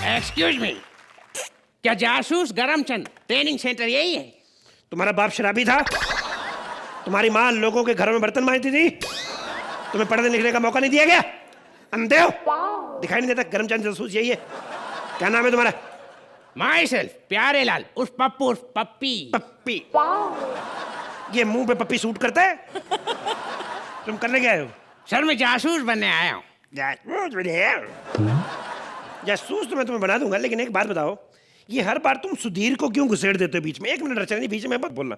Excuse me, क्या जासूस Garamchand training centre यही है? तुम्हारा बाप शराबी था? तुम्हारी माँ लोगों के घरों में बर्तन मांजती थी? तुम्हें पढ़ने लिखने का मौका नहीं दिया गया? अंधे हो? दिखाई नहीं देता? गरमचंद जासूस यही है। क्या नाम है तुम्हारा? माई सेल्फ प्यारे लाल उर्फ पप्पू उर्फ पप्पी। पप्पी। ये मुंह पे पप्पी सूट करता है? तुम करने क्या आए हो? सर मैं जासूस बनने आया हूँ। जासूस तो मैं तुम्हें बना दूंगा, लेकिन एक बात बताओ, ये हर बार तुम सुधीर को क्यों घुसेड़ देते हो बीच में? एक मिनट रचना जी, बीच में मत बोलना।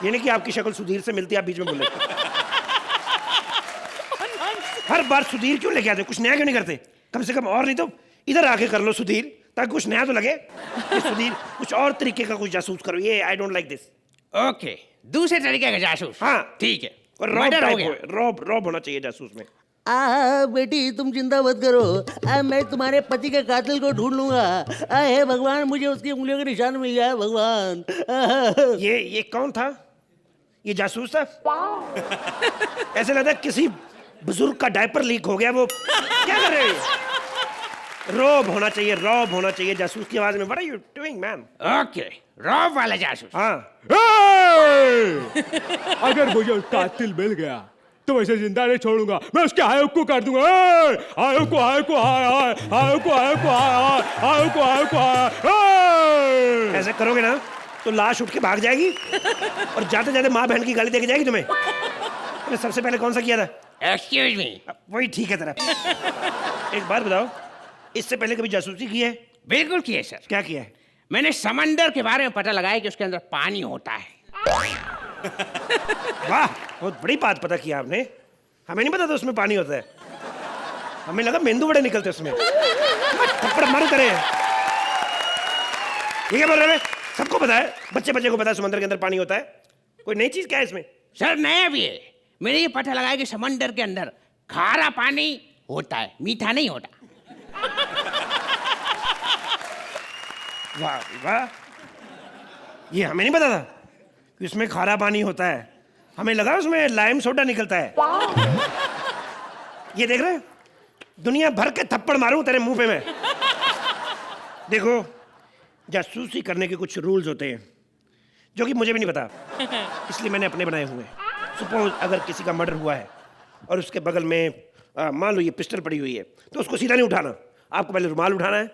ये नहीं कि आपकी शक्ल सुधीर से मिलती है, आप बीच में बोले। हर बार सुधीर क्यों लेके आते हो? कुछ नया क्यों नहीं करते? कम से कम और नहीं तो इधर आके कर लो सुधीर, ताकि कुछ नया तो लगे। सुधीर कुछ और तरीके का कुछ जासूस करो। ये I don't like this. Okay, दूसरे तरीके का जासूस। हाँ ठीक है। और रॉब होना चाहिए जासूस में। बेटी तुम चिंता मत करो, मैं तुम्हारे पति के कातिल को ढूंढ लूंगा। हे भगवान, मुझे उसकी उंगलियों के निशान मिल जाए भगवान। ये कौन था? ये जासूस था? ऐसे लगता है किसी बुजुर्ग का डायपर लीक हो गया। वो क्या कर रहे हैं? रॉब होना चाहिए, रॉब होना चाहिए जासूस की आवाज में। What are you doing man? Okay, Rob वाला जासूस। हाँ। अगर मुझे कातिल मिल गया तो मैं इसे जिंदा नहीं छोड़ूंगा, मैं उसके आयोग को काट दूंगा। आयोग को ऐसे करोगे ना तो लाश उठ के भाग जाएगी और जाते जाते माँ बहन की गाली देके जाएगी तुम्हें। तुमने सबसे पहले कौन सा किया था? Excuse me. वही ठीक है तेरा। एक बात बताओ, इससे पहले कभी जासूसी की है? बिल्कुल किए सर। क्या किया है? मैंने समंदर के बारे में पता लगाया कि उसके अंदर पानी होता है। वाह, बहुत बड़ी बात पता किया आपने। हमें नहीं पता था उसमें पानी होता है। हमें लगा मेंदू बड़े निकलते उसमें। थप्पड़ मारू करे। ये क्या बोल रहे हैं? सबको पता है, बच्चे बच्चे को पता है समंदर के अंदर पानी होता है। कोई नई चीज क्या है इसमें? सर नया भी है। मैंने ये पता लगाया कि समंदर के अंदर खारा पानी होता है, मीठा नहीं होता। वाह वाह, ये हमें नहीं पता था कि उसमें खारा पानी होता है। हमें लगा उसमें लाइम सोडा निकलता है। ये देख रहे हैं, दुनिया भर के थप्पड़ मारूं तेरे मुंह पे मैं। देखो, जासूसी करने के कुछ रूल्स होते हैं जो कि मुझे भी नहीं पता, इसलिए मैंने अपने बनाए हुए हैं। सपोज अगर किसी का मर्डर हुआ है और उसके बगल में मान लो ये पिस्टल पड़ी हुई है, तो उसको सीधा नहीं उठाना। आपको पहले रुमाल उठाना है,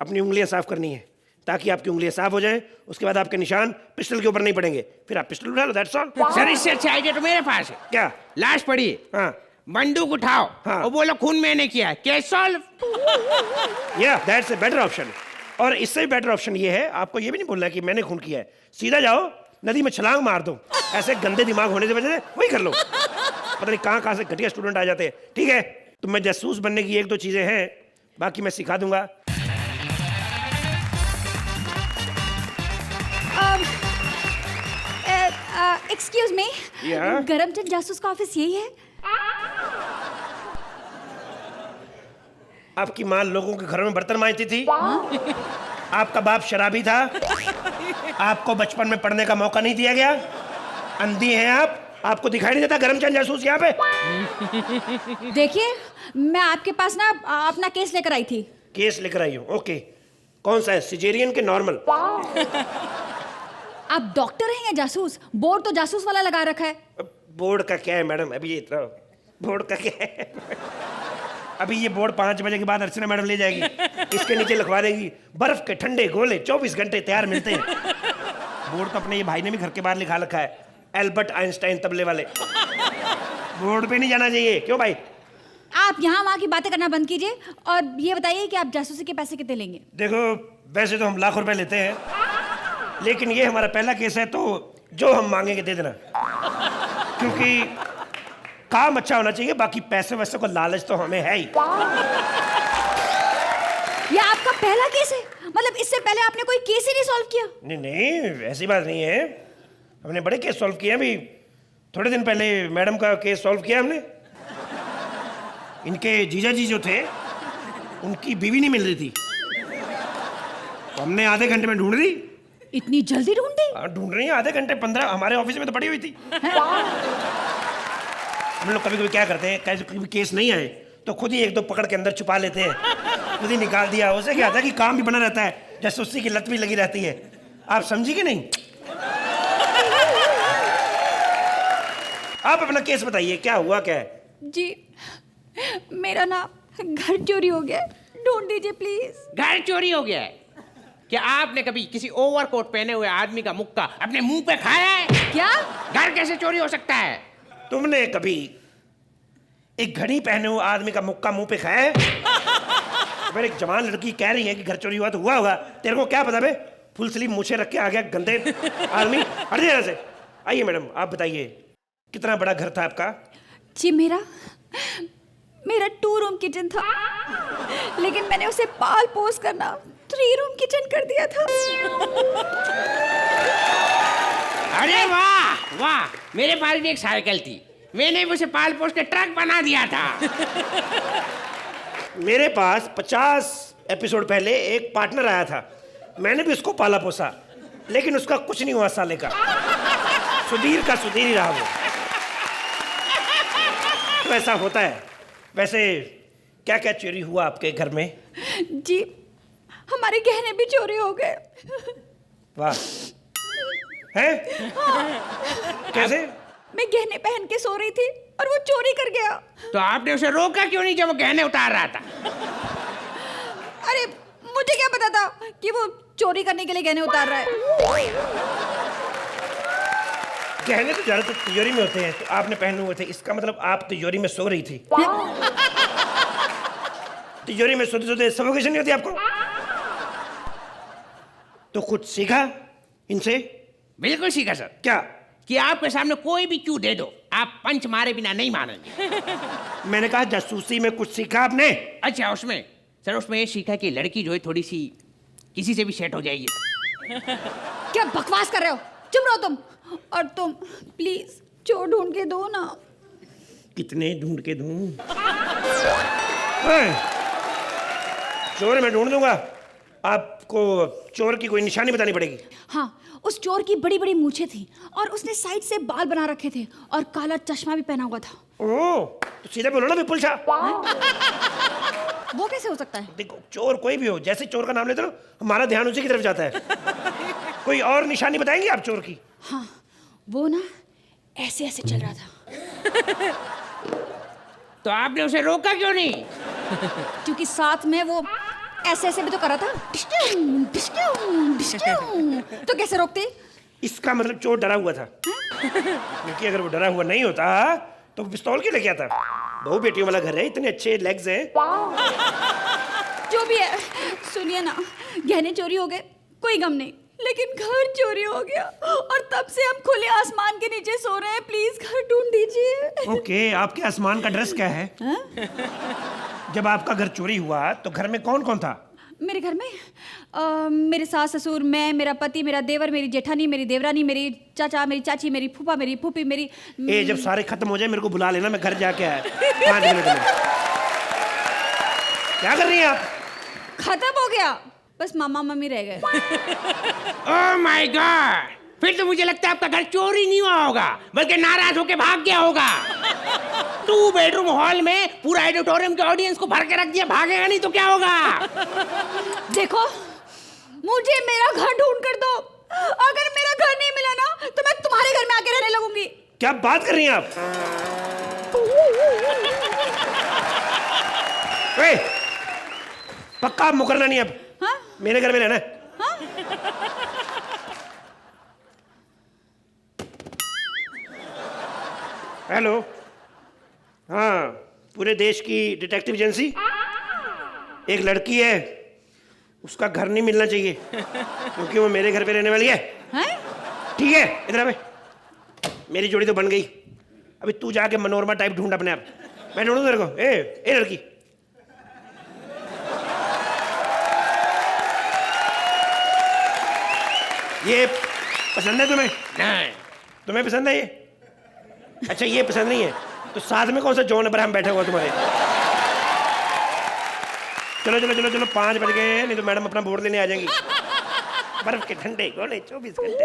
अपनी उंगलियां साफ करनी है ताकि आपकी उंगलियां साफ हो जाएं। उसके बाद आपके निशान पिस्टल के ऊपर नहीं पड़ेंगे, फिर आप पिस्टल उठा लो। That's all. सर इससे अच्छा आइडिया तो मेरे पास है। क्या? लाश पड़ी है, हाँ बंदूक उठाओ हाँ। और बोलो खून मैंने किया है। Case solve. या दैट्स ए बेटर ऑप्शन। और इससे भी बेटर ऑप्शन ये है, आपको ये भी नहीं बोलना है कि मैंने खून किया है। सीधा जाओ नदी में छलांग मार दो। ऐसे गंदे दिमाग होने की वजह से वही कर लो। पता नहीं कहाँ से घटिया स्टूडेंट आ जाते हैं। ठीक है, तो मैं जासूस बनने की एक दो चीजें हैं, बाकी मैं सिखा दूंगा। Excuse me, Yeah? गरमचंद जासूस का ऑफिस यही है? आपकी माँ लोगों के घरों में बर्तन मांजती थी? आपका बाप शराबी था? आपको बचपन में पढ़ने का मौका नहीं दिया गया? अंधी हैं आप? आपको दिखाई नहीं देता गरमचंद जासूस यहाँ पे? देखिए, मैं आपके पास ना अपना केस लेकर आई थी। केस लेकर आई हो? ओके, कौन सा है, सिजेरियन के नॉर्मल? आप डॉक्टर हैं या जासूस? बोर्ड तो जासूस वाला लगा रखा है। बोर्ड का क्या है मैडम? अभी ये इतना बोर्ड का क्या है? अभी ये बोर्ड 5 बजे के बाद अर्चना मैडम ले जाएगी, इसके नीचे लिखवा देगी बर्फ के ठंडे गोले 24 घंटे तैयार मिलते हैं। बोर्ड तो अपने ये भाई ने भी घर के बाहर लिखा रखा है, एल्बर्ट आइंस्टाइन तबले वाले। बोर्ड पे नहीं जाना चाहिए। क्यों भाई? आप यहाँ वहाँ की बातें करना बंद कीजिए और ये बताइए कि आप जासूसी के पैसे कितने लेंगे? देखो, वैसे तो हम लाख रुपए लेते हैं, लेकिन ये हमारा पहला केस है, तो जो हम मांगेंगे दे देना, क्योंकि काम अच्छा होना चाहिए। बाकी पैसे वैसे को लालच तो हमें है ही। ये आपका पहला केस है? मतलब इससे पहले आपने कोई केस ही नहीं सॉल्व किया? नहीं नहीं, ऐसी बात नहीं है, हमने बड़े केस सॉल्व किए। अभी थोड़े दिन पहले मैडम का केस सॉल्व किया हमने। इनके जीजा जी जो थे, उनकी बीवी नहीं मिल रही थी, तो हमने आधे घंटे में ढूंढ ली। इतनी जल्दी ढूंढ दी? ढूंढ रही है आधे घंटे, 15 हमारे ऑफिस में तो पड़ी हुई थी। हम लोग कभी कभी क्या करते हैं, कभी केस नहीं आए तो खुद ही एक दो पकड़ के अंदर छुपा लेते हैं खुद ही निकाल दिया। उसे क्या था कि काम भी बना रहता है, जासूसी की लत भी लगी रहती है। आप समझी कि नहीं? आप अपना केस बताइए, क्या हुआ क्या है? जी मेरा ना घर चोरी हो गया, ढूंढ दीजिए प्लीज। घर चोरी हो गया है? क्या आपने कभी किसी ओवरकोट पहने हुए आदमी का मुक्का अपने मुंह पे खाया है? क्या? घर कैसे चोरी हो सकता है? तुमने कभी एक घड़ी पहने हुए आदमी का मुक्का मुंह पे खाया है? अगर एक जवान लड़की कह रही है कि घर चोरी हुआ तो हुआ होगा, तेरे को क्या पता बे? फुल स्लीव मूछे रख के आ गया गंदे आदमी। हट जाए यहाँ से। आइए मैडम, आप बताइए कितना बड़ा घर था आपका? जी मेरा 2 रूम किचन था, लेकिन मैंने उसे पाल पोस करना 3 रूम किचन कर दिया था। अरे वाह वाह, मेरे पास भी एक साइकिल थी, मैंने भी उसे पाल पोस के ट्रक बना दिया था। मेरे पास 50 एपिसोड पहले एक पार्टनर आया था, मैंने भी उसको पाला पोसा, लेकिन उसका कुछ नहीं हुआ साले का। सुधीर का सुधीर ही रहा वो। तो ऐसा होता है। वैसे क्या क्या चोरी हुआ आपके घर में? जी हमारे गहने भी चोरी हो गए। वाह। हैं? कैसे? मैं गहने पहन के सो रही थी और वो चोरी कर गया। तो आपने उसे रोका क्यों नहीं जब वो गहने उतार रहा था? अरे मुझे क्या पता था कि वो चोरी करने के लिए गहने उतार रहा है। गहने तो ज्यादातर तिजोरी में होते हैं, तो आपने पहने हुए थे, इसका मतलब आप तिजोरी में सो रही थी। तिजोरी में सोते सोते सफोकेशन नहीं होती आपको? तो कुछ सीखा इनसे? बिल्कुल सीखा सर। क्या? कि आपके सामने कोई भी क्यों दे दो, आप पंच मारे बिना नहीं मानेंगे। मैंने कहा जासूसी में कुछ सीखा आपने? अच्छा उसमें सर, उसमें ये सीखा कि लड़की जो है थोड़ी सी किसी से भी सेट हो जाएगी। क्या बकवास कर रहे हो? चुप रहो तुम। और तुम प्लीज चोर ढूंढ के दो ना। कितने ढूंढ के दूं? चोर मैं ढूंढ दूंगा, आपको चोर की कोई निशानी बतानी पड़ेगी। हाँ, उस चोर की बड़ी बड़ी मूछें थी और उसने साइड से बाल बना रखे थे और काला चश्मा भी पहना हुआ था। ओह, तो सीधे बोलो ना विपुल शाह। वो कैसे हो सकता है? देखो, चोर कोई भी हो, जैसे चोर का नाम लेते हो हमारा ध्यान उसी की तरफ जाता है। कोई और निशानी बताएंगे आप चोर की? हाँ, वो ना ऐसे ऐसे चल रहा था। तो आपने उसे रोका क्यों नहीं? क्योंकि साथ में वो ऐसे ऐसे भी तो कर रहा था। डिस्क्यूं, डिस्क्यूं, डिस्क्यूं। तो कैसे रोकते? इसका मतलब चोर डरा हुआ था। क्योंकि अगर वो डरा हुआ नहीं होता तो पिस्तौल क्यों लेके आता? दो बेटियों वाला घर है, इतने अच्छे लेग्स हैं। जो भी है, सुनिए ना, गहने चोरी हो गए, कोई गम नहीं, लेकिन घर चोरी हो गया और तब से हम खुले आसमान के नीचे सो रहे हैं। प्लीज घर ढूंढ दीजिए। ओके, आपके आसमान का ड्रेस क्या है? जब आपका घर चोरी हुआ तो घर में कौन कौन था? मेरे घर में मेरे सास ससुर, मैं, मेरा पति, मेरा देवर, मेरी जेठानी, मेरी देवरानी, मेरी चाचा, मेरी चाची, मेरी फूफा, मेरी फूफी, मेरी जब सारे खत्म हो जाए मेरे को बुला लेना, मैं घर जाके आया 5 मिनट में। क्या कर रही हैं आप? खत्म हो गया, बस मामा मम्मी रह गए। ओह माय गॉड, फिर तो मुझे लगता है आपका घर चोरी नहीं हुआ होगा, बल्कि नाराज होके भाग गया होगा। 2 बेडरूम हॉल में पूरा ऑडिटोरियम के ऑडियंस को भर के रख दिया, भागेगा नहीं तो क्या होगा? देखो, मुझे मेरा घर ढूंढ कर दो। अगर मेरा घर नहीं मिला ना तो मैं तुम्हारे घर में आके रहने लगूंगी। क्या बात कर रही हैं आप? ए, पक्का आप मुकरना नहीं अब? हाँ? मेरे घर में रहना? हाँ? हेलो, हाँ, पूरे देश की डिटेक्टिव एजेंसी। एक लड़की है, उसका घर नहीं मिलना चाहिए क्योंकि वो मेरे घर पे रहने वाली है। हैं? ठीक है, इधर आ बे। मेरी जोड़ी तो बन गई, अभी तू जाके मनोरमा टाइप ढूंढ अपने आप। मैं ढूंढूं तेरे को? ए लड़की, ये पसंद है तुम्हें? नहीं। तुम्हें पसंद है ये? अच्छा, ये पसंद नहीं है तो साथ में कौन सा जॉन अब्राहम बैठा हुआ तुम्हारे? चलो चलो चलो चलो, 5 बज गए हैं, नहीं तो मैडम अपना बोर्ड लेने आ जाएंगी। बर्फ के ठंडे गोले 24 घंटे।